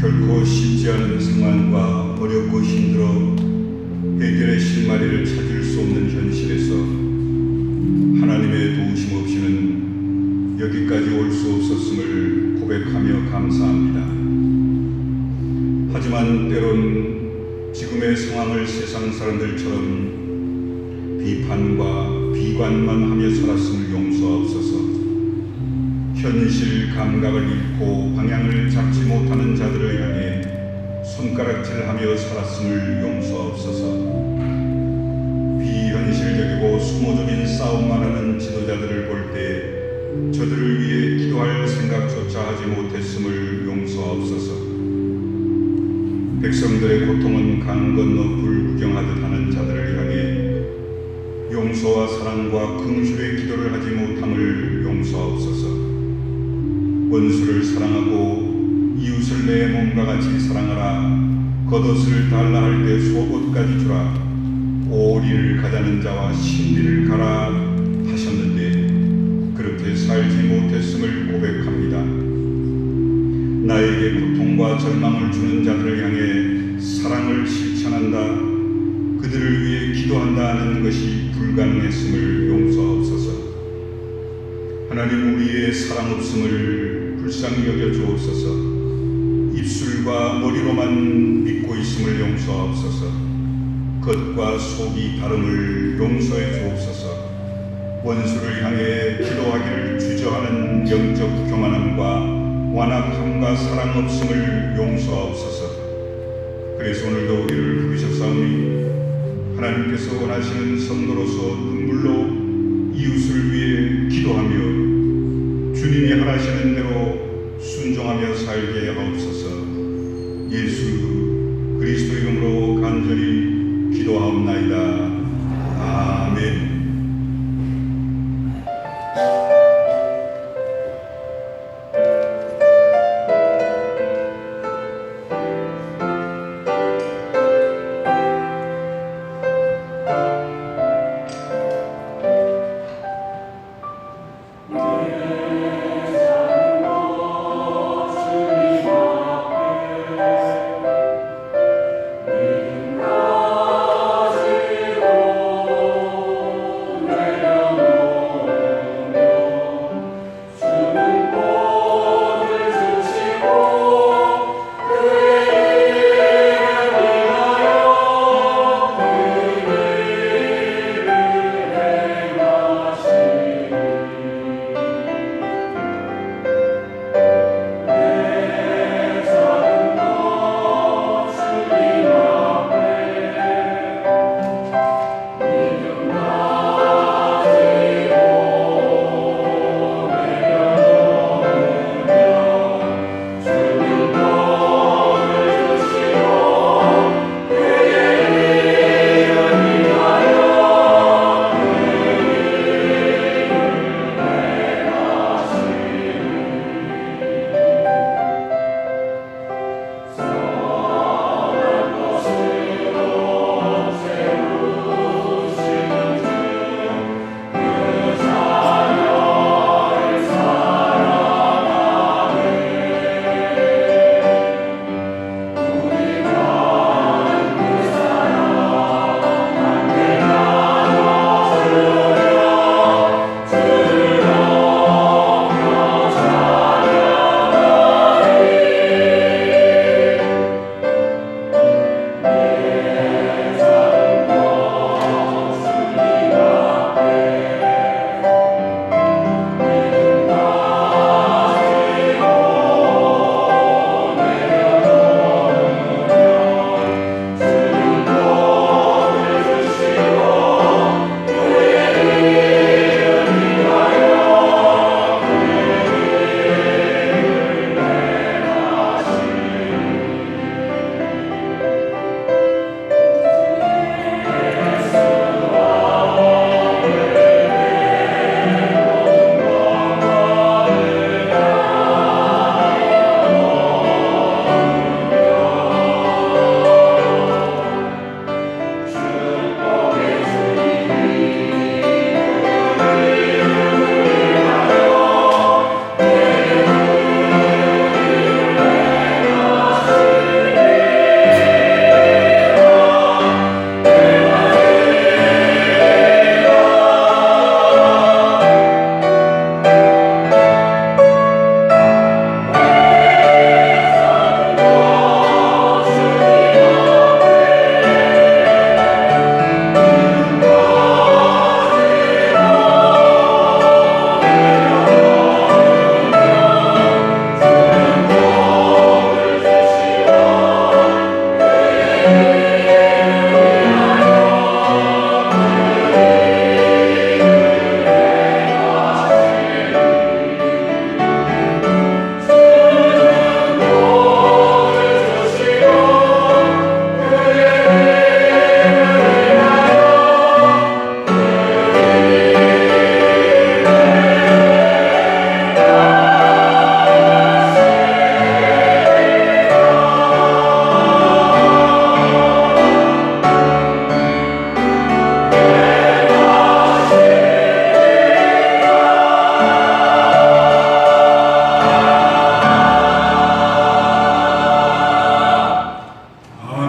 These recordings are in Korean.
결코 쉽지 않은 상황과 어렵고 힘들어 해결의 실마리를 찾을 수 없는 현실에서 하나님의 도우심 없이는 여기까지 올 수 없었음을 고백하며 감사합니다. 하지만 때론 지금의 상황을 세상 사람들처럼 비판과 비관만 하며 살았음을 용서하옵소서. 현실 감각을 잃고 방향을 잡지 못하는 자들을 향해 손가락질하며 살았음을 용서하옵소서. 비현실적이고 수모적인 싸움만 하는 지도자들을 볼 때 저들을 위해 기도할 생각조차 하지 못했음을 용서하옵소서. 백성들의 고통은 강 건너 불구경하듯 하는 자들을 향해 용서와 사랑과 긍휼의 기도를 하지 못함을 용서하옵소서. 원수를 사랑하고 이웃을 내 몸과 같이 사랑하라. 겉옷을 달라 할 때 속옷까지 주라. 오리를 가자는 자와 신비를 가라 하셨는데 그렇게 살지 못했음을 고백합니다. 나에게 고통과 절망을 주는 자들을 향해 사랑을 실천한다, 그들을 위해 기도한다 하는 것이 불가능했음을 용서하옵소서. 하나님, 우리의 사랑 없음을 불쌍히 여겨 주옵소서. 입술과 머리로만 믿고 있음을 용서하옵소서. 겉과 속이 다름을 용서해 주옵소서. 원수를 향해 기도하기를 주저하는 영적 교만함과 완악함과 사랑 없음을 용서하옵소서. 그래서 오늘도 우리를 부르셨사오니 하나님께서 원하시는 성도로서 눈물로 이웃을 위해 기도하며 주님이 하시는 대로 순종하며 살게 하옵소서. 예수 그리스도 이름으로 간절히 기도하옵나이다. 아멘.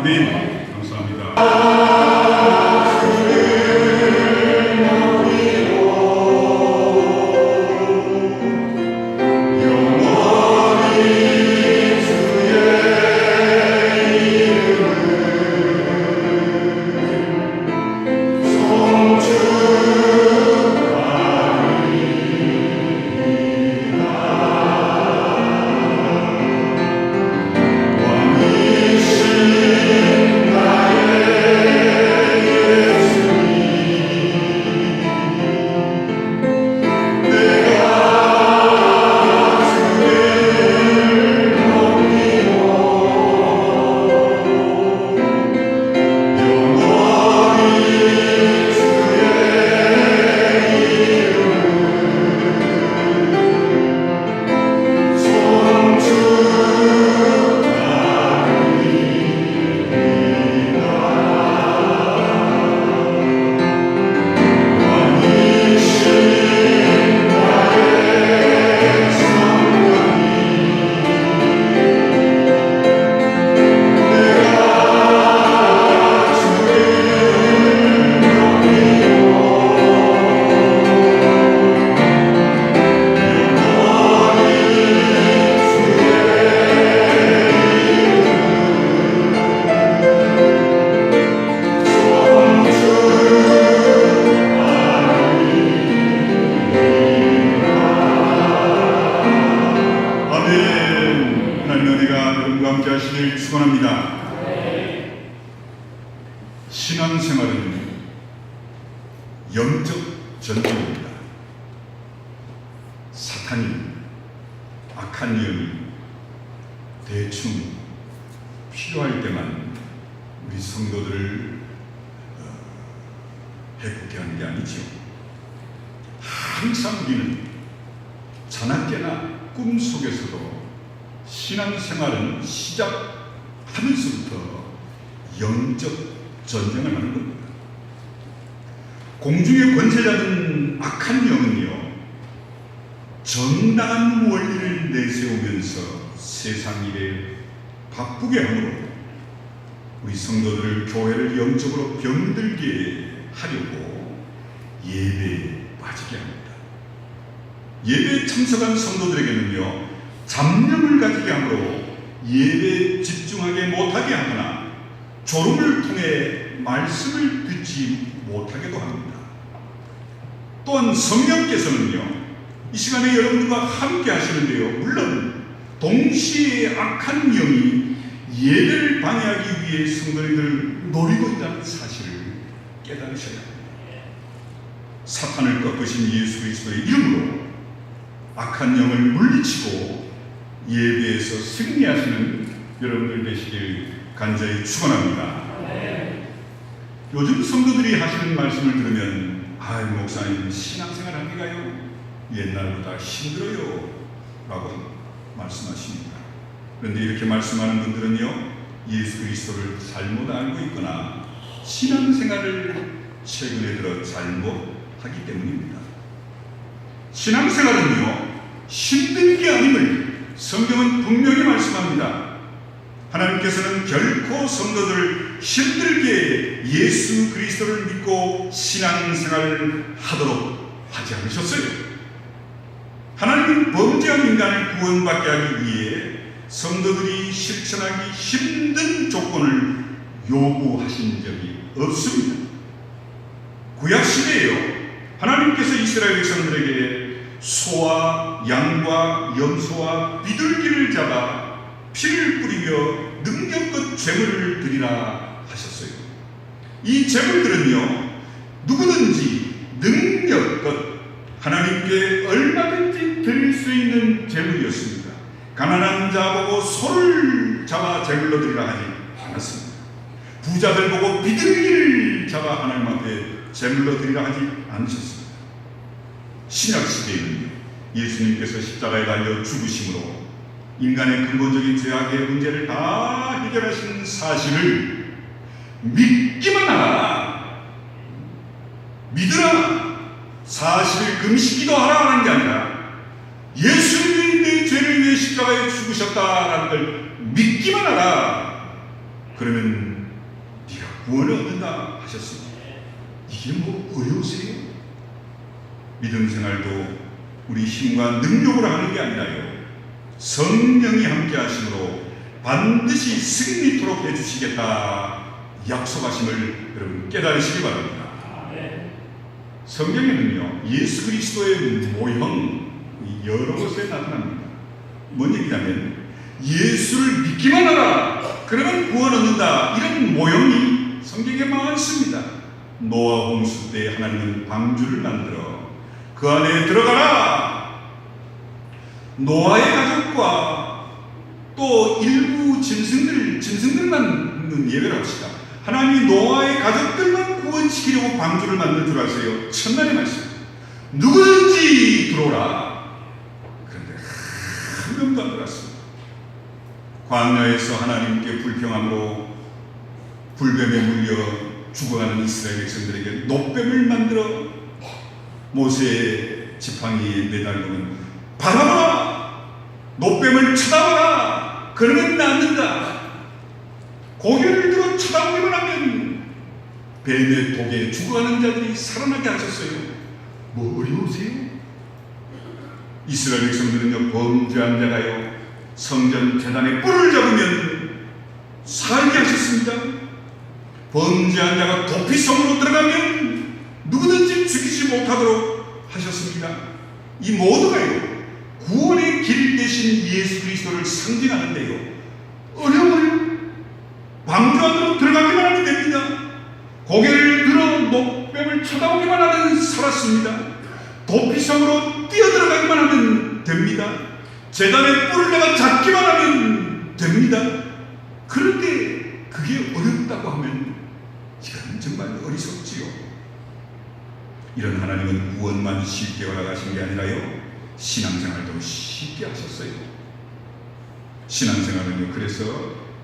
아멘. 감사합니다. 축원합니다. 신앙생활은 영적 전쟁입니다. 사탄이, 악한 영이 대충 필요할 때만 우리 성도들을 해롭게 하는 게 아니죠. 항상 우리는 자나깨나 꿈속에서도 신앙생활은 시작하면서부터 영적 전쟁을 하는 겁니다. 공중의 권세자는 악한 영은요, 정당한 원리를 내세우면서 세상 일에 바쁘게 함으로 우리 성도들을, 교회를 영적으로 병들게 하려고 예배에 빠지게 합니다. 예배에 참석한 성도들에게는요, 잡념을 가지게 함으로 예배에 집중하게 못하게 하거나 졸음을 통해 말씀을 듣지 못하게도 합니다. 또한 성령께서는요, 이 시간에 여러분과 함께 하시는데요, 물론 동시에 악한 영이 예배를 방해하기 위해 성도들을 노리고 있다는 사실을 깨달으셔야 합니다. 사탄을 꺾으신 예수 그리스도의 이름으로 악한 영을 물리치고 예배에서 승리하시는 여러분들 되시길 간절히 축원합니다. 요즘 성도들이 하시는 말씀을 들으면, 목사님 신앙생활 하기가요 옛날보다 힘들어요 라고 말씀하십니다. 그런데 이렇게 말씀하는 분들은요, 예수 그리스도를 잘못 알고 있거나 신앙생활을 최근에 들어 잘못하기 때문입니다. 신앙생활은요, 힘든 게 아님을 성경은 분명히 말씀합니다. 하나님께서는 결코 성도들을 힘들게 예수 그리스도를 믿고 신앙생활을 하도록 하지 않으셨어요. 하나님은 범죄한 인간을 구원받게 하기 위해 성도들이 실천하기 힘든 조건을 요구하신 적이 없습니다. 구약시대에요, 하나님께서 이스라엘 백성들에게 소와 양과 염소와 비둘기를 잡아 피를 뿌리며 능력껏 제물을 드리라 하셨어요. 이 제물들은요, 누구든지 능력껏 하나님께 얼마든지 드릴 수 있는 제물이었습니다. 가난한 자 보고 소를 잡아 제물로 드리라 하지 않았습니다. 부자들 보고 비둘기를 잡아 하나님 앞에 제물로 드리라 하지 않으셨습니다. 신약시대에는요, 예수님께서 십자가에 달려 죽으심으로 인간의 근본적인 죄악의 문제를 다 해결하신 사실을 믿기만 하라, 믿으라, 40일 금식기도 하라 하는 게 아니라 예수님이 내 죄를 위해 십자가에 죽으셨다라는 걸 믿기만 하라. 그러면 구원을 얻는다 하셨습니다. 이게 뭐 어려우세요? 믿음 생활도 우리 힘과 능력으로 하는 게 아니라요, 성령이 함께 하심으로 반드시 승리토록 해주시겠다 약속하심을 여러분 깨달으시기 바랍니다. 성경에는요, 예수 그리스도의 모형 여러 곳에 나타납니다. 뭔 얘기냐면 예수를 믿기만 하라, 그러면 구원 얻는다, 이런 모형이 성경에 많습니다. 노아 홍수 때 하나님은 방주를 만들어 그 안에 들어가라. 노아의 가족과 또 일부 짐승들만 예외로 합시다. 하나님이 노아의 가족들만 구원시키려고 방주를 만든 줄 아세요? 천만의 말씀. 누구든지 들어오라. 그런데 한 명도 안 들어왔습니다. 광야에서 하나님께 불평함으로 불뱀에 물려 죽어가는 이스라엘 백성들에게 노뱀을 만들어 모세의 지팡이에 매달리면 바라보라, 노뱀을 쳐다보라, 그러면 낫는다. 고개를 들어 쳐다보기만 하면 뱀의 독에 죽어가는 자들이 살아나게 하셨어요. 뭐 어려우세요? 이스라엘 백성들은요, 범죄한 자가요 성전 제단에 뿔을 잡으면 살게 하셨습니다. 범죄한 자가 도피성으로 들어가면 누구든지 죽이지 못하도록 하셨습니다. 이 모두가요 구원의 길 대신 예수 그리스도를 상징하는데요, 어려워요. 방주 안으로 들어가기만 하면 됩니다. 고개를 들어 노뱀을 쳐다보기만 하면 살았습니다. 도피성으로 뛰어들어가기만 하면 됩니다. 제단에 뿔을 내가 잡기만 하면 됩니다. 그런데 그게 어렵다고 하면 이건 정말 어리석지요. 이런 하나님은 구원만 쉽게 허락하신 게 아니라요, 신앙생활도 쉽게 하셨어요. 신앙생활은요, 그래서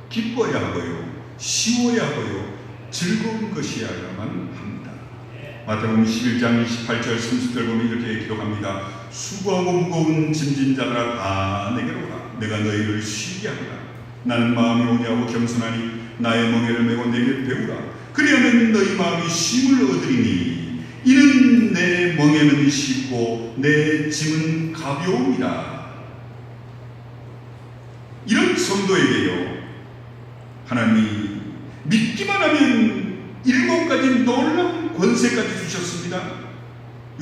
기뻐야 하고요, 쉬워야 하고요, 즐거운 것이어야만 합니다. 마태복음 11장 28절 30절 보면 이렇게 기록합니다. 수고하고 무거운 짐진 자들아 다 내게로 오라. 내가 너희를 쉬게 하리라. 나는 마음이 온유하고 겸손하니 나의 멍에를 메고 내게 배우라. 그리하면 너희 마음이 쉼을 얻으리니 이는 내 멍에는 쉽고 내 짐은 가벼움이라. 이런 성도에게요, 하나님이 믿기만 하면 7가지 놀라운 권세까지 주셨습니다.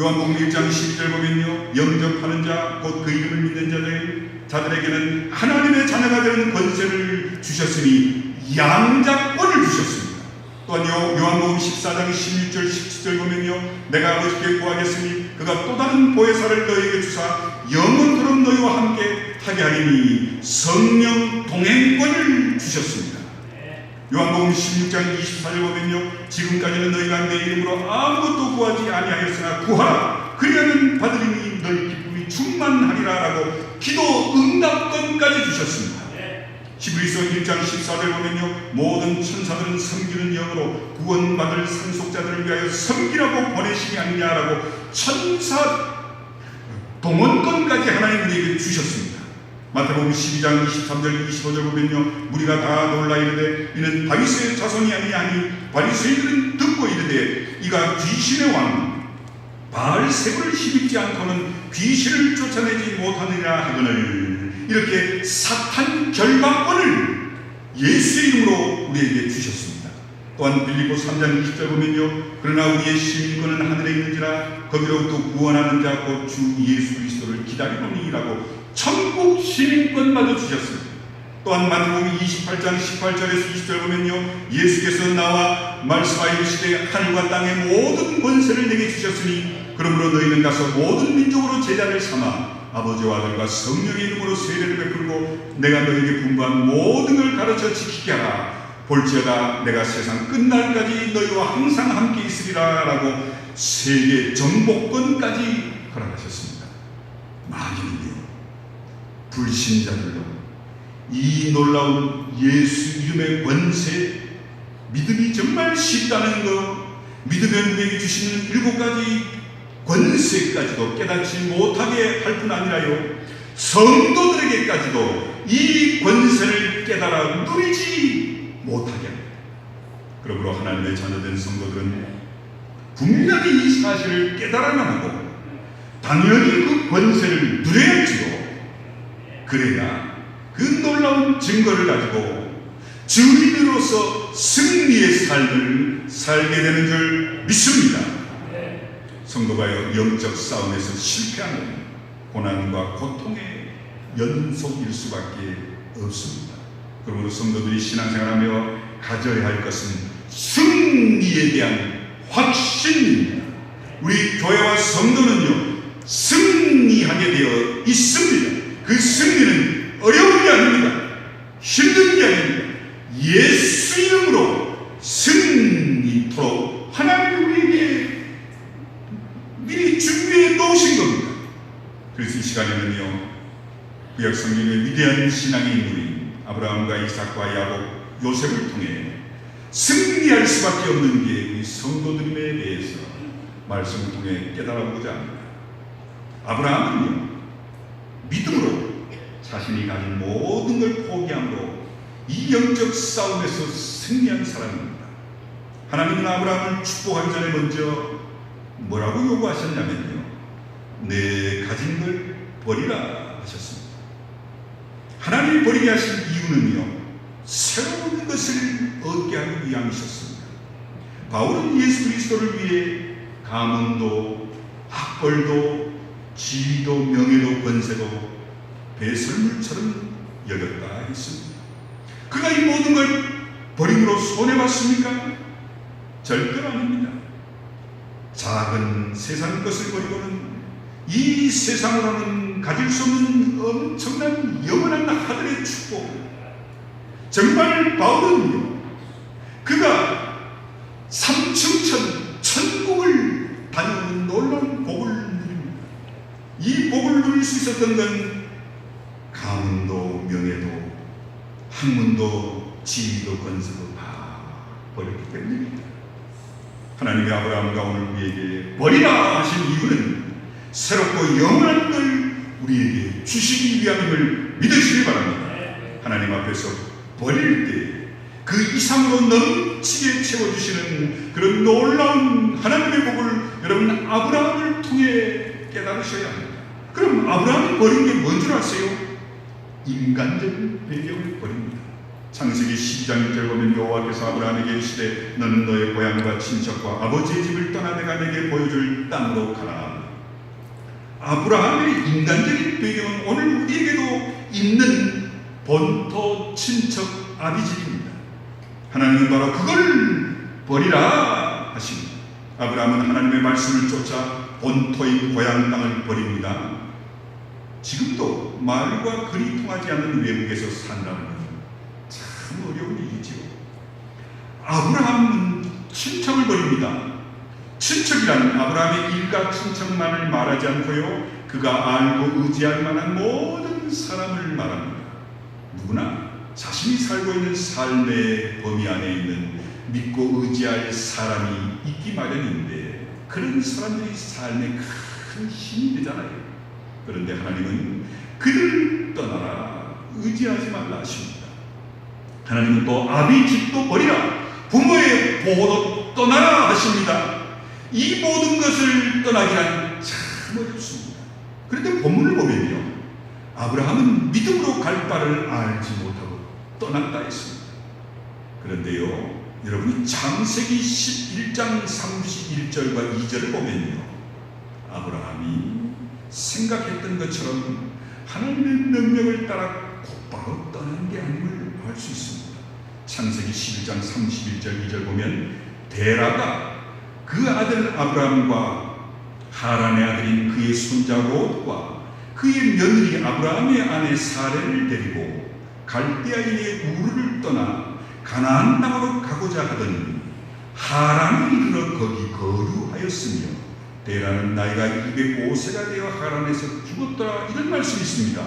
요한복음 1장 12절 보면요, 영접하는 자 곧 그 이름을 믿는 자들에게는 하나님의 자녀가 되는 권세를 주셨으니 양자권을 주셨습니다. 또한요, 요한복음 14장 16절 17절 보면요, 내가 아버지께 구하겠으니 그가 또 다른 보혜사를 너희에게 주사 영원토록 너희와 함께 하게 하리니 성령 동행권을 주셨습니다. 요한복음 16장 24절 보면요, 지금까지는 너희가 내 이름으로 아무것도 구하지 아니하였으나 구하라. 그리하면 받으리니 너희 기쁨이 충만하리라 라고 기도 응답권까지 주셨습니다. 히브리서 1장 14절 보면요, 모든 천사들은 섬기는 영으로 구원받을 상속자들을 위하여 섬기라고 보내시지 않냐라고 천사 동원권까지 하나님 우리에게 주셨습니다. 마태복음 12장 23절 25절 보면요, 무리가 다 놀라 이르되 이는 다윗의 자손이 아니냐 하니 바리새인들은 듣고 이르되 이가 귀신의 왕 바알세불을 힘입지 않고는 귀신을 쫓아내지 못하느냐 하거늘. 이렇게 사탄 결박권을 예수의 이름으로 우리에게 주셨습니다. 또한 빌립보 3장 20절 보면요, 그러나 우리의 시민권은 하늘에 있는지라 거기로부터 구원하는 자 곧 주 예수 그리스도를 기다리노니라고 천국 시민권마저 주셨습니다. 또한 마태복음 28장 18절에서 20절 보면요, 예수께서 나와 말씀하여 이르시되 하늘과 땅의 모든 권세를 내게 주셨으니 그러므로 너희는 가서 모든 민족으로 제자를 삼아 아버지와 아들과 성령의 이름으로 세례를 베풀고 내가 너희에게 분부한 모든 걸 가르쳐 지키게 하라. 볼지어다 내가 세상 끝날까지 너희와 항상 함께 있으리라 라고 세계 정복권까지 허락하셨습니다. 마귀는요, 불신자들로 이 놀라운 예수 이름의 권세, 믿음이 정말 쉽다는 것, 믿으면 우리에게 주시는 7가지 권세까지도 깨닫지 못하게 할 뿐 아니라요, 성도들에게까지도 이 권세를 깨달아 누리지 못하게 합니다. 그러므로 하나님의 자녀된 성도들은 분명히 이 사실을 깨달아야 하고 당연히 그 권세를 누려야지요. 그래야 그 놀라운 증거를 가지고 주인으로서 승리의 삶을 살게 되는 줄 믿습니다. 성도가 영적 싸움에서 실패하는 고난과 고통의 연속일 수밖에 없습니다. 그러므로 성도들이 신앙생활하며 가져야 할 것은 승리에 대한 확신입니다. 우리 교회와 성도는요, 승리하게 되어 있습니다. 그 승리는 어려운 게 아닙니다. 힘든 게 아닙니다. 예수 이름으로 승리토록 하나님이 우리에게 미리 준비해 놓으신 겁니다. 그래서 이 시간에는요, 구약 성경의 위대한 신앙의 인물인 아브라함과 이삭과 야곱, 요셉을 통해 승리할 수밖에 없는 게 우리 성도들임에 대해서 말씀을 통해 깨달아보고자 합니다. 아브라함은요, 믿음으로 자신이 가진 모든 걸 포기함으로 이 영적 싸움에서 승리한 사람입니다. 하나님은 아브라함을 축복하기 전에 먼저 뭐라고 요구하셨냐면요, 내 가진 걸 버리라 하셨습니다. 하나님이 버리게 하신 이유는요, 새로운 것을 얻게 하기 위함이셨습니다. 바울은 예수 그리스도를 위해 가문도 학벌도 지위도 명예도 권세도 배설물처럼 여겼다 했습니다. 그가 이 모든 걸 버림으로 손해봤습니까? 절대로 아닙니다. 작은 세상 것을 버리고는 이 세상으로는 가질 수 없는 엄청난 영원한 하늘의 축복. 정말 바울은요, 그가 삼층천 천국을 다녀오는 놀라운 복을 누립니다. 이 복을 누릴 수 있었던 건 가문도 명예도 학문도 지위도 권세도 다 버렸기 때문입니다. 하나님이 아브라함과 오늘 우리에게 버리라 하신 이유는 새롭고 영원한 걸 우리에게 주시기 위함임을 믿으시기 바랍니다. 하나님 앞에서 버릴 때 그 이상으로 넘치게 채워주시는 그런 놀라운 하나님의 복을 여러분 아브라함을 통해 깨달으셔야 합니다. 그럼 아브라함이 버린 게 뭔 줄 아세요? 인간적인 배경을 버립니다. 창세기 12장 1절 보면 여호와께서 아브라함에게 이르시되 너는 너의 고향과 친척과 아버지의 집을 떠나 내가 내게 보여줄 땅으로 가라. 아브라함의 인간적인 배경은 오늘 우리에게도 있는 본토 친척 아비집입니다. 하나님은 바로 그걸 버리라 하십니다. 아브라함은 하나님의 말씀을 쫓아 본토인 고향 땅을 버립니다. 지금도 말과 글이 통하지 않는 외국에서 산다는 것은 참 어려운 일이지요. 아브라함은 친척을 버립니다. 친척이란 아브라함의 일가 친척만을 말하지 않고요, 그가 알고 의지할 만한 모든 사람을 말합니다. 누구나 자신이 살고 있는 삶의 범위 안에 있는 믿고 의지할 사람이 있기 마련인데 그런 사람들이 삶에 큰 힘이 되잖아요. 그런데 하나님은 그들 떠나라, 의지하지 말라 하십니다. 하나님은 또 아비 집도 버리라, 부모의 보호도 떠나라 하십니다. 이 모든 것을 떠나기란 참 어렵습니다. 그런데 본문을 보면요, 아브라함은 믿음으로 갈 바를 알지 못하고 떠났다 했습니다. 그런데요, 여러분이 창세기 11장 31절과 2절을 보면요, 아브라함이 생각했던 것처럼 하나님의 명령을 따라 곧바로 떠난 게 아님을 알 수 있습니다. 창세기 11장 31절 2절 보면 데라가 그 아들 아브라함과 하란의 아들인 그의 손자 롯과 그의 며느리 아브라함의 아내 사레를 데리고 갈대아인의 우르를 떠나 가나안 땅으로 가고자 하더니 하란에 이르러 거기 거류하였으며 데라는 나이가 205세가 되어 하란에서 죽었더라. 이런 말씀이 있습니다.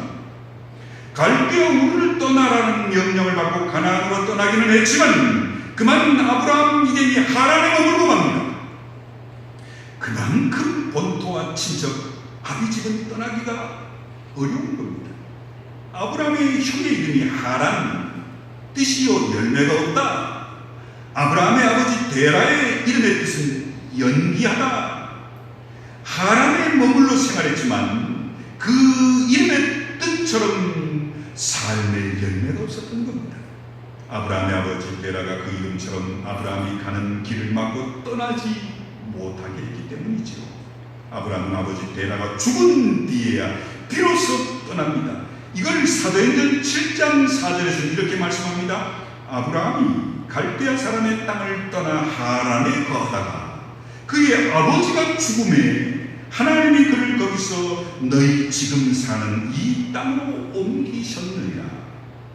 갈대아 우르를 떠나라는 명령을 받고 가나안으로 떠나기는 했지만 그만 아브라함 믿음이 하란에 머물고 맙니다. 그만큼 본토와 친척 아비집은 떠나기가 어려운 겁니다. 아브라함의 형의 이름이 하란, 뜻이요 열매가 없다. 아브라함의 데라의 이름의 뜻은 연기하다. 하란에 머물러 생활했지만 그 이름의 뜻처럼 삶의 열매가 없었던 겁니다. 아브라함의 아버지 데라가 그 이름처럼 아브라함이 가는 길을 막고 떠나지 못하게 했기 때문이지요. 아브라함은 아버지 데라가 죽은 뒤에야 비로소 떠납니다. 이걸 사도행전 7장 4절에서 이렇게 말씀합니다. 아브라함이 갈대아 사람의 땅을 떠나 하란에 거하다가 그의 아버지가 죽음에 하나님이 그를 거기서 너희 지금 사는 이 땅으로 옮기셨느니라.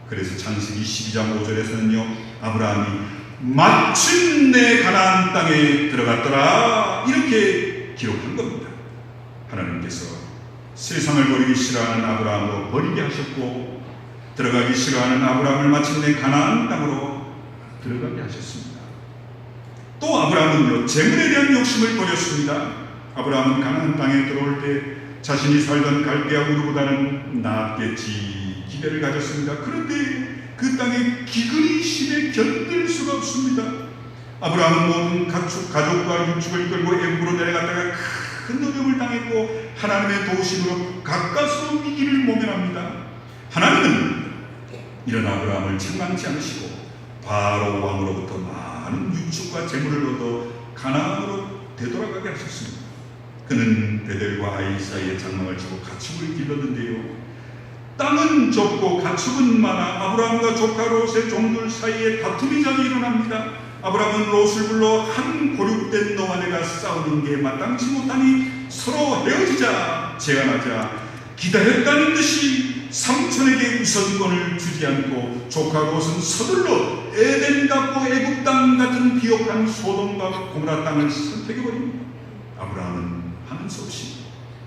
그래서 창세기 12장 5절에서는요, 아브라함이 마침내 가나안 땅에 들어갔더라 이렇게 기록한 겁니다. 하나님께서 세상을 버리기 싫어하는 아브라함으로 버리게 하셨고 들어가기 싫어하는 아브라함을 마침내 가나안 땅으로 들어가게 하셨습니다. 또 아브라함은요, 재물에 대한 욕심을 버렸습니다. 아브라함은 가나안 땅에 들어올 때 자신이 살던 갈대아 우르보다는 낫겠지 기대를 가졌습니다. 그런데 그 땅의 기근이 심해 견딜 수가 없습니다. 아브라함은 모든 가족과 육축을 끌고 애굽으로 내려갔다가 큰 어려움을 당했고 하나님의 도우심으로 가까스로 위기를 모면합니다. 하나님은 이런 아브라함을 책망치 않으시고 바로 왕으로부터 많은 육축과 재물을 얻어 가나안으로 되돌아가게 하셨습니다. 그는 베델과 아이 사이에 장막을 치고 가축을 길렀는데요, 땅은 좁고 가축은 많아 아브라함과 조카 롯의 종들 사이에 다툼이 자주 일어납니다. 아브라함은 롯을 불러 한 고륙된 너와 내가 싸우는 게 마땅치 못하니 서로 헤어지자 제안하자 기다렸다는 듯이 삼촌에게 우선권을 주지 않고 조카 롯은 서둘러 에덴 같고 애굽 땅 같은 비옥한 소돔과 고모라 땅을 선택해버립니다. 아브라함은 하는 수 없이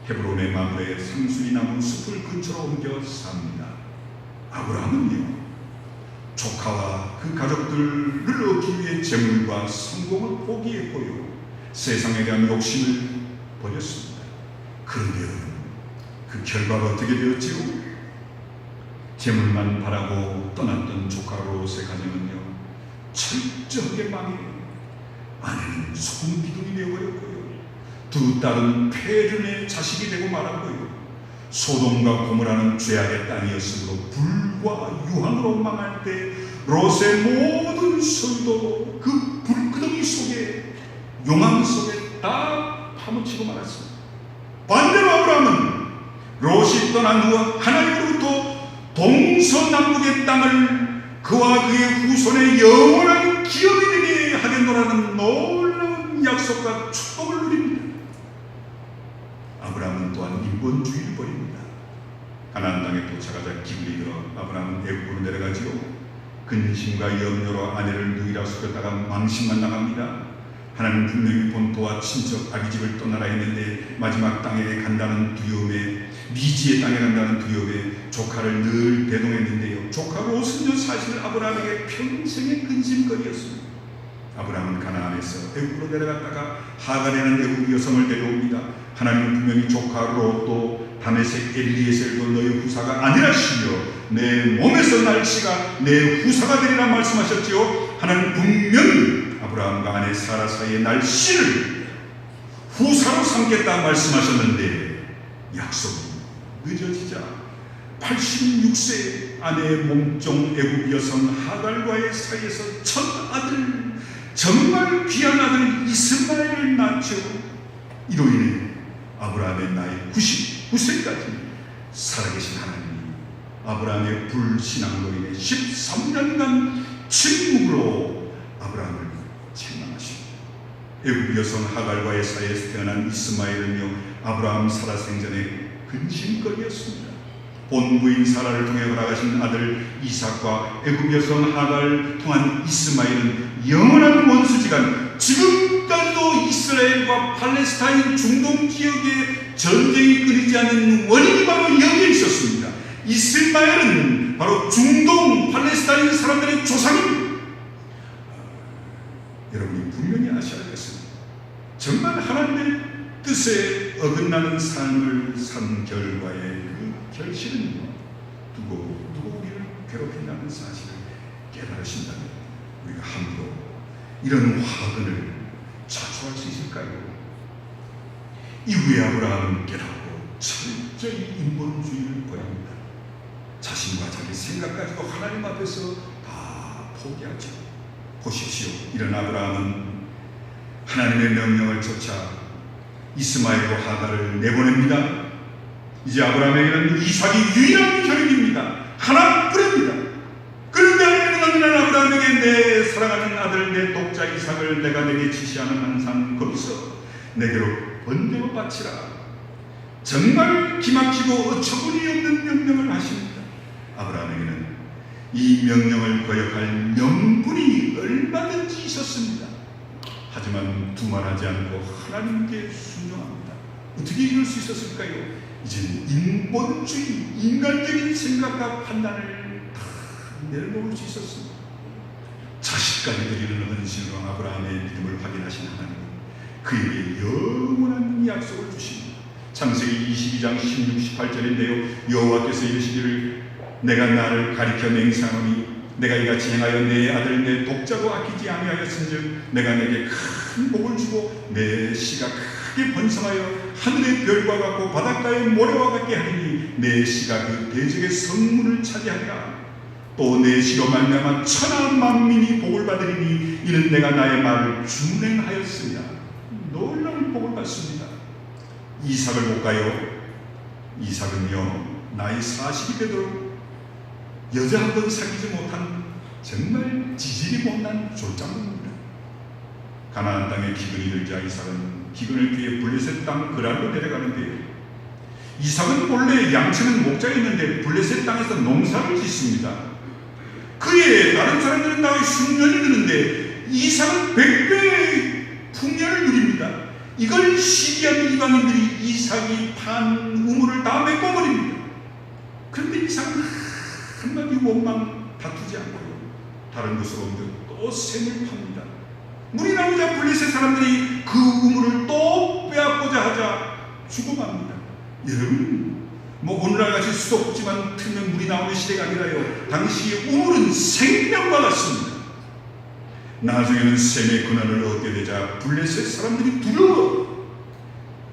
헤브론의 마물에 상수리 나무 숲을 근처로 옮겨 삽니다. 아브라함은요, 조카와 그 가족들을 얻기 위해 재물과 성공을 포기했고요, 세상에 대한 욕심을 버렸습니다. 그런데 그 결과가 어떻게 되었지요? 재물만 바라고 떠났던 조카 롯의 가정은요, 철저하게 망해 아내는 소금기둥이 되어버렸고요, 두 딸은 폐륜의 자식이 되고 말았고요, 소돔과 고모라는 죄악의 땅이었으므로 불과 유황으로 망할 때 롯의 모든 소유도 그 불구덩이 속에 용암 속에 다 파묻히고 말았습니다. 반대로 아브라함은 롯이 떠난 후 하나님으로부터 동서남북의 땅을 그와 그의 후손의 영원한 기업이 되게 하겠노라는 놀라운 약속과 축복을 누립니다. 아브라함은 또한 인본주의를 버립니다. 가나안 땅에 도착하자 기분이 들어 아브라함은 애굽으로 내려가지요. 근심과 염려로 아내를 누이라 속였다가 망신만 나갑니다. 하나님 분명히 본토와 친척 아비집을 떠나라 했는데 마지막 땅에 간다는 두려움에, 미지의 땅에 간다는 두려움에 조카를 늘 대동했는데요, 조카 롯은요 사실 아브라함에게 평생의 근심거리였습니다. 아브라함은 가나안에서 애굽으로 내려갔다가 하갈이라는 애굽 여성을 데려옵니다. 하나님은 분명히 조카 롯도 다메섹 엘리에셀도 너희 후사가 아니라시며 내 몸에서 날 씨가 내 후사가 되리라 말씀하셨지요. 하나님 분명히 아브라함과 아내 사라 사이의 날 씨를 후사로 삼겠다 말씀하셨는데 약속이 늦어지자 86세 아내의 몸종 애굽 여성 하갈과의 사이에서 첫 아들, 정말 귀한 아들 이스마엘을 낳죠. 이로 인해 아브라함의 나이 99세까지 살아계신 하나님이 아브라함의 불신앙으로 인해 13년간 침묵으로 아브라함을 책망하십니다. 애굽 여성 하갈과의 사이에서 태어난 이스마엘은요, 아브라함 살아 생전의 근심거리였습니다. 본부인 사라를 통해 허락하신 아들 이삭과 애굽 여성 하갈 통한 이스마엘은 영원한 원수지간 지금까지도 이스라엘과 팔레스타인 중동 지역에 전쟁이 끊이지 않는 원인이 바로 여기에 있었습니다. 이스마엘은 바로 중동 팔레스타인 사람들의 조상입니다. 여러분이 분명히 아셔야겠습니다. 정말 하나님의 뜻에 어긋나는 삶을 산 결과의 그 결실은 누구 우리를 괴롭힌다는 사실을 깨달으신다면 우리가 함부로 이런 화근을 자초할 수 있을까요? 이후에 아브라함은 깨닫고 철저히 인본주의를 버립니다. 자신과 자기 생각까지도 하나님 앞에서 다 포기하죠. 보십시오. 이런 아브라함은 하나님의 명령을 쫓아 이스마엘과 하갈을 내보냅니다. 이제 아브라함에게는 이삭이 유일한 혈육입니다. 하나뿐입니다. 그런데 하나님은 아브라함에게 내 사랑하는 아들 내 독자 이삭을 내가 내게 지시하는 한상 거기서 내게로 번대어 바치라. 정말 기막히고 어처구니 없는 명령을 하십니다. 아브라함에게는 이 명령을 거역할 명분이 얼마든지 있었습니다. 하지만 두말하지 않고 하나님께 순종합니다. 어떻게 이럴 수 있었을까요? 이제는 인본주의, 인간적인 생각과 판단을 다 내려놓을 수 있었습니다. 자식까지 드리는 헌신으로 아브라함의 믿음을 확인하신 하나님은 그에게 영원한 약속을 주십니다. 창세기 22장 16, 18절인데요. 여호와께서 이르시기를 내가 나를 가리켜 맹세하노니 내가 이같이 행하여 내 아들 내 독자도 아끼지 아니하였은즉 내가 내게 큰 복을 주고 내 씨가 크게 번성하여 하늘의 별과 같고 바닷가의 모래와 같게 하리니 내 씨가 그 대적의 성문을 차지하리라. 또 내 씨로 말미암아 천하 만민이 복을 받으리니 이는 내가 나의 말을 준행하였습니다. 놀라운 복을 받습니다. 이삭을 볼까요? 이삭은요 나이 40이 되도록 여자 한 번 사귀지 못한 정말 지질이 못난 졸장입니다. 가나안 땅에 기근이 들자 이삭은 기근을 피해 블레셋 땅 그랄로 내려가는데요. 이삭은 본래 양치는 목자였는데 블레셋 땅에서 농사를 짓습니다. 그에 다른 사람들은 나의 흉년이 드는데 이삭은 100배의 풍년을 누립니다. 이걸 시기한 이방인들이 이삭이 판 우물을 다 메꿔버립니다. 그런데 이삭은 한마디 원망 다투지 않고요. 다른 곳으로 옮겨 또 샘을 팝니다. 물이 나오자 블레셋 사람들이 그 우물을 또 빼앗고자 하자 죽어갑니다. 여러분, 오늘날 같이 수도꼭지만 틀면 물이 나오는 시대가 아니라요. 당시 우물은 생명과 같습니다. 나중에는 샘의 근원을 얻게 되자 블레셋 사람들이 두려워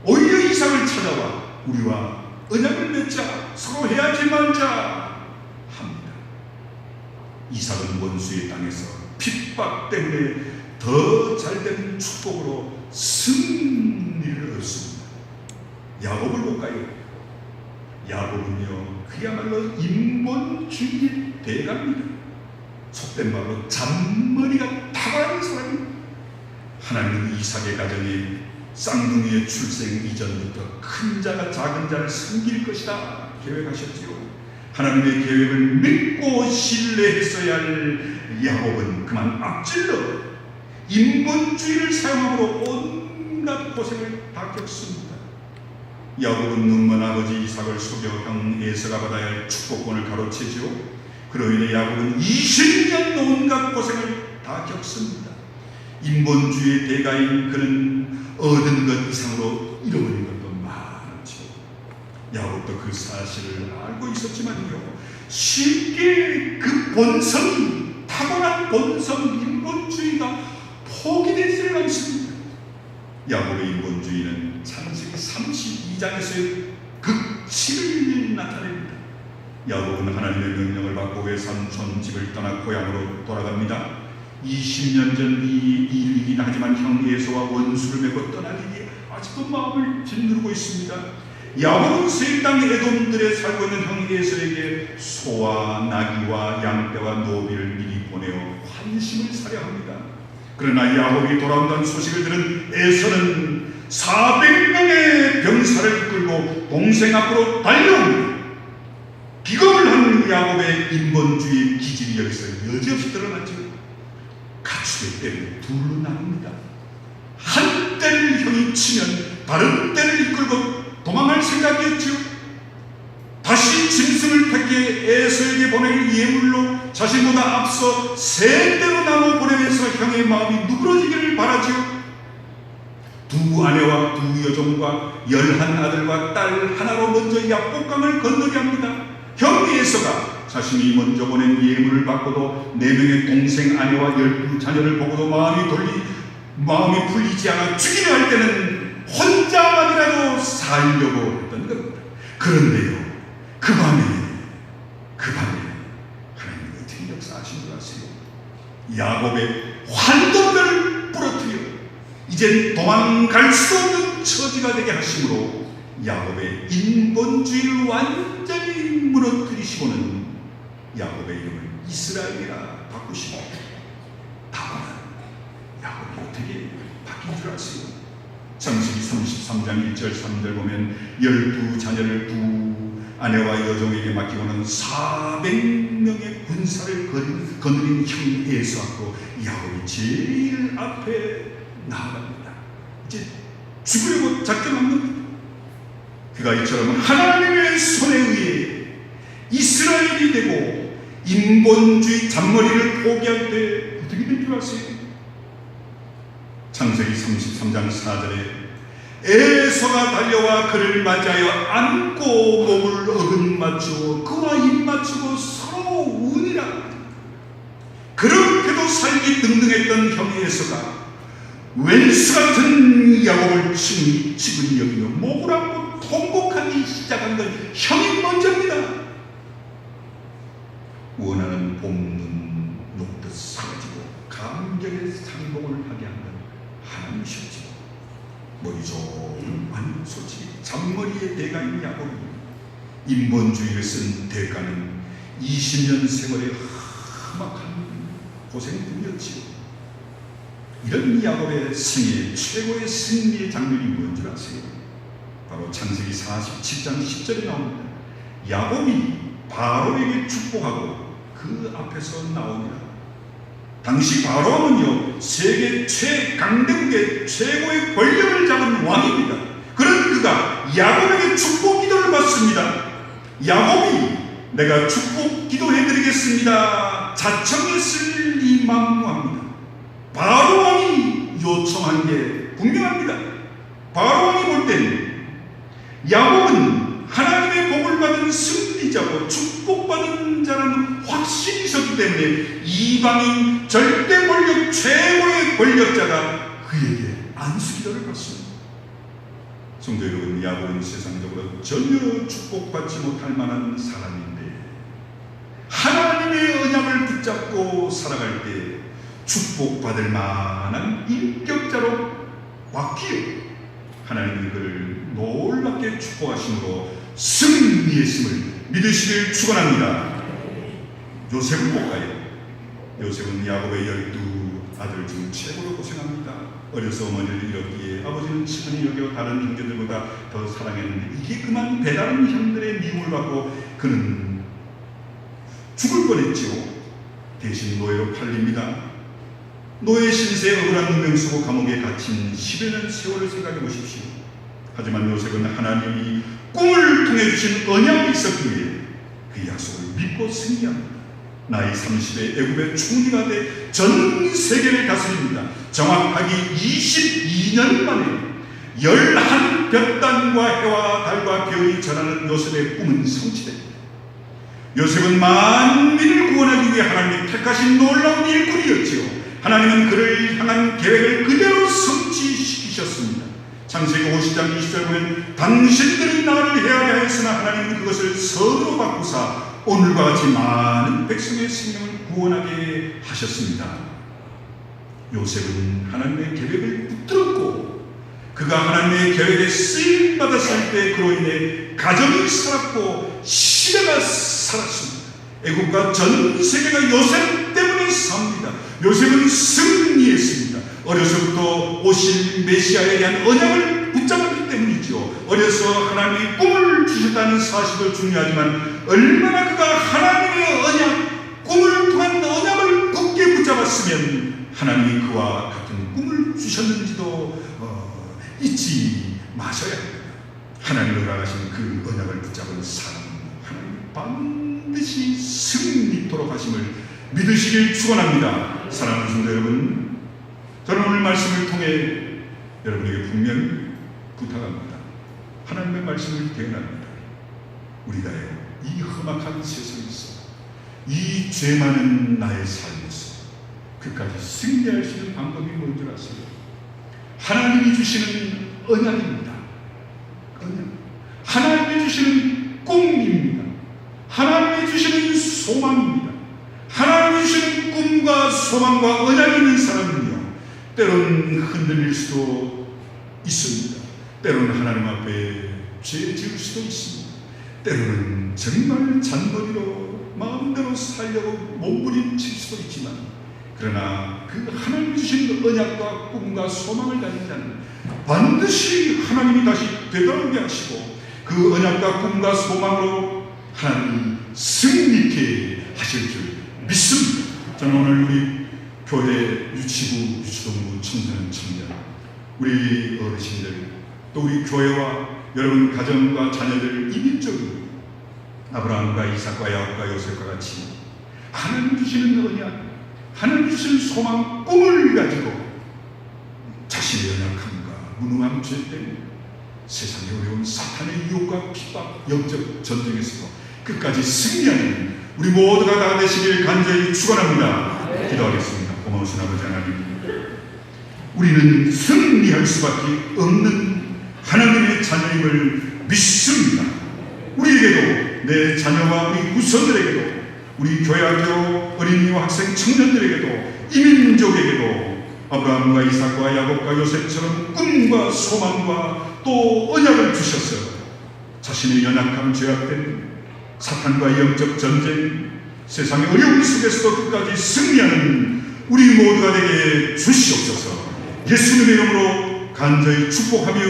오히려 이삭을 찾아와 우리와 언약을 맺자, 서로 헤어지만 자 합니다. 이삭은 원수의 땅에서 핍박 때문에 더 잘된 축복으로 승리를 얻습니다. 야곱을 볼까요? 야곱은요 그야말로 인본주의 대가입니다. 속된 말로 잔머리가 탁월한 사람입니다. 하나님은 이삭의 가정에 쌍둥이의 출생 이전부터 큰 자가 작은 자를 섬길 것이다 계획하셨지요. 하나님의 계획을 믿고 신뢰했어야 할 야곱은 그만 앞질러 인본주의를 사용함으로 온갖 고생을 다 겪습니다. 야곱은 눈먼 아버지 이삭을 속여 형 에서가 받아야 할 축복권을 가로채지요. 그로 인해 야곱은 20년 온갖 고생을 다 겪습니다. 인본주의의 대가인 그는 얻은 것 이상으로 잃어버린 것도 많았죠. 야곱도 그 사실을 알고 있었지만요 쉽게 그 본성이 타고난 본성 인본주의가 포기되지를 않습니다. 야곱의 인본주의는 창세기 32장에서의 극치를 나타냅니다. 야곱은 하나님의 명령을 받고 외삼촌 집을 떠나 고향으로 돌아갑니다. 20년 전 이 일이긴 하지만 형 에서와 원수를 맺고 떠나기에 아직도 마음을 짓누르고 있습니다. 야곱은 세일 땅 에돔들에 살고 있는 형 에서에게 소와 나귀와 양떼와 노비를 미리 보내어 환심을 사려 합니다. 그러나 야곱이 돌아온다는 소식을 들은 에서는 400명의 병사를 이끌고 동생 앞으로 달려옵니다. 기겁을 하는 야곱의 인본주의 기질이 여기서 여지없이 드러났죠. 가축의 떼를 둘로 나눕니다. 한 떼를 형이 치면 다른 떼를 이끌고 도망할 생각이었죠. 다시 짐승을 택해 에서에게 보낼 예물로 자신보다 앞서 3대로 나눠 보내면서 형의 마음이 누그러지기를 바라지요. 2 아내와 2 여종과 11 아들과 딸 하나로 먼저 야복강을 건너게 합니다. 형 에서가 자신이 먼저 보낸 예물을 받고도 4명의 동생 아내와 12자녀를 보고도 마음이 풀리지 않아 죽이려 할 때는 혼자만이라도 살려고 했던 겁니다. 그런데요, 그 밤에 하나님이 어떻게 역사하신 줄 아세요? 야곱의 환도를 부러뜨려 이젠 도망갈 수 없는 처지가 되게 하심으로 야곱의 인본주의를 완전히 무너뜨리시고는 야곱의 이름을 이스라엘이라 바꾸시고, 다만 야곱이 어떻게 바뀐 줄 아세요? 창세기 33장 1절 3절 보면 12자녀를 두 아내와 여종에게 맡기고는 400명의 군사를 거느린 형 에서하고 야곱이 제일 앞에 나아갑니다. 이제 죽으려고 작정한 겁니다. 그가 이처럼 하나님의 손에 의해 이스라엘이 되고 인본주의 잔머리를 포기할 때 어떻게 될 줄 아세요? 창세기 33장 4절에 에서가 달려와 그를 맞이하여 안고 몸을 어긋맞추어 그와 입맞추고 서로 우니라. 그렇게도 살기 등등했던 형 에서가 왼수 같은 야곱을 치근히 여기며 목을 안고 통곡하기 시작한 건 형이 먼저입니다. 원하는 봄눈 녹듯 사라지고 감격의 상봉을 하게 한 건 하나님이셨지. 머리 좋은 솔직히 잔머리의 대가인 야곱이 인본주의를 쓴 대가는 20년 세월의 험악한 고생뿐이었지요. 이런 야곱의 생애 최고의 승리의 장면이 뭔지 아세요? 바로 창세기 47장 10절에 나옵니다. 야곱이 바로에게 축복하고 그 앞에서 나오니라. 당시 바로왕은요, 세계 최강대국의 최고의 권력을 잡은 왕입니다. 그런 그가 야곱에게 축복 기도를 받습니다. 야곱이 내가 축복 기도해드리겠습니다 자청했을 이 만무합니다. 바로왕이 요청한 게 분명합니다. 바로왕이 볼 땐 야곱은 하나님의 복을 받은 승리자고 축복받은 자라는 확신이 있었기 때문에 이방인 절대 권력 최고의 권력자가 그에게 안수기도를 받습니다. 성도 여러분, 야곱은 세상적으로 전혀 축복받지 못할 만한 사람인데 하나님의 언약을 붙잡고 살아갈 때 축복받을 만한 인격자로 바뀌어 하나님은 그를 놀랍게 축복하심으로 승리했음을 믿으시길 축원합니다. 요셉을 볼까요? 요셉은 야곱의 12아들 중 최고로 고생합니다. 어려서 어머니를 잃었기에 아버지는 친히 여겨 다른 형제들보다 더 사랑했는데 이게 그만 배다른 형들의 미움을 받고 그는 죽을 뻔했지요. 대신 노예로 팔립니다. 노예 신세에 억울한 누명 쓰고 감옥에 갇힌 10여 년 세월을 생각해 보십시오. 하지만 요셉은 하나님이 꿈을 통해 주신 언약이 있었기에 그 약속을 믿고 승리합니다. 나이 30에 애굽의 총리가 돼 전 세계를 다스립니다. 정확하게 22년 만에 11볕단과 해와 달과 별이 전하는 요셉의 꿈은 성취됩니다. 요셉은 만민을 구원하기 위해 하나님이 택하신 놀라운 일꾼이었지요. 하나님은 그를 향한 계획을 그대로 성취시키셨습니다. 창세기 50장 20절 보면 당신들이 나를 해하려 했으나 하나님은 그것을 선으로 바꾸사 오늘과 같이 많은 백성의 생명을 구원하게 하셨습니다. 요셉은 하나님의 계획을 붙들었고 그가 하나님의 계획에 쓰임받았을 때 그로 인해 가정이 살았고 시대가 살았습니다. 애국과 전 세계가 요셉 때문에 삽니다. 요셉은 승리했습니다. 어려서부터 오실 메시아에 대한 언약을 붙잡았기 때문이죠. 어려서 하나님이 꿈을 주셨다는 사실도 중요하지만 얼마나 그가 하나님의 언약, 꿈을 통한 언약을 굳게 붙잡았으면 하나님이 그와 같은 꿈을 주셨는지도 잊지 마셔야 합니다. 하나님이 허락하신 그 언약을 붙잡은 사람은 하나님 반드시 승리토록 하심을 믿으시길 축원합니다. 사랑하는 성도 여러분, 저는 오늘 말씀을 통해 여러분에게 분명히 부탁합니다. 하나님의 말씀을 대언합니다. 우리가요, 이 험악한 세상에서 이 죄 많은 나의 삶에서 끝까지 승리할 수 있는 방법이 뭔지 아세요? 하나님이 주시는 언약입니다. 언약. 하나님이 주시는 꿈입니다. 하나님이 주시는 소망입니다. 하나님이 주시는 꿈과 소망과 언약이 있는 사람은요, 때로는 흔들릴 수도 있습니다. 때로는 하나님 앞에 죄 지을 수도 있습니다. 때로는 정말 잔머리로 마음대로 살려고 몸부림칠 수도 있지만, 그러나 그 하나님이 주신 언약과 꿈과 소망을 가진 자는 반드시 하나님이 다시 되돌아오게 하시고 그 언약과 꿈과 소망으로 하나님이 승리케 하실 줄 믿습니다. 저는 오늘 우리 교회 유치부, 유치동부, 청소년, 청년, 우리 어르신들, 또 우리 교회와 여러분 가정과 자녀들 이민적으로 아브라함과 이삭과 야곱과 요셉과 같이 하나님 주시는 언약, 하나님 주시는 소망, 꿈을 가지고 자신의 연약함과 무능함 죄 때문에 세상에 어려운 사탄의 유혹과 핍박, 영적 전쟁에서도 끝까지 승리하는 우리 모두가 다 되시길 간절히 축원합니다. 기도하겠습니다. 고마우신 아버지 하나님, 우리는 승리할 수밖에 없는 하나님의 자녀임을 믿습니다. 우리에게도, 내 자녀와 우리 후손들에게도, 우리 교회학교 어린이와 학생 청년들에게도, 이민족에게도 아브라함과 이삭과 야곱과 요셉처럼 꿈과 소망과 또 언약을 주셔서 자신의 연약함, 죄악된 사탄과 영적 전쟁, 세상의 어려움 속에서도 끝까지 승리하는 우리 모두가 되게 주시옵소서. 예수님의 이름으로 간절히 축복하며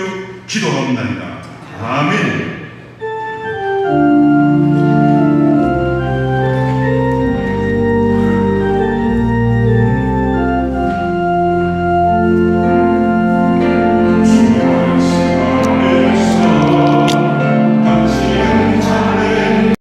기도하옵나이다. 아멘.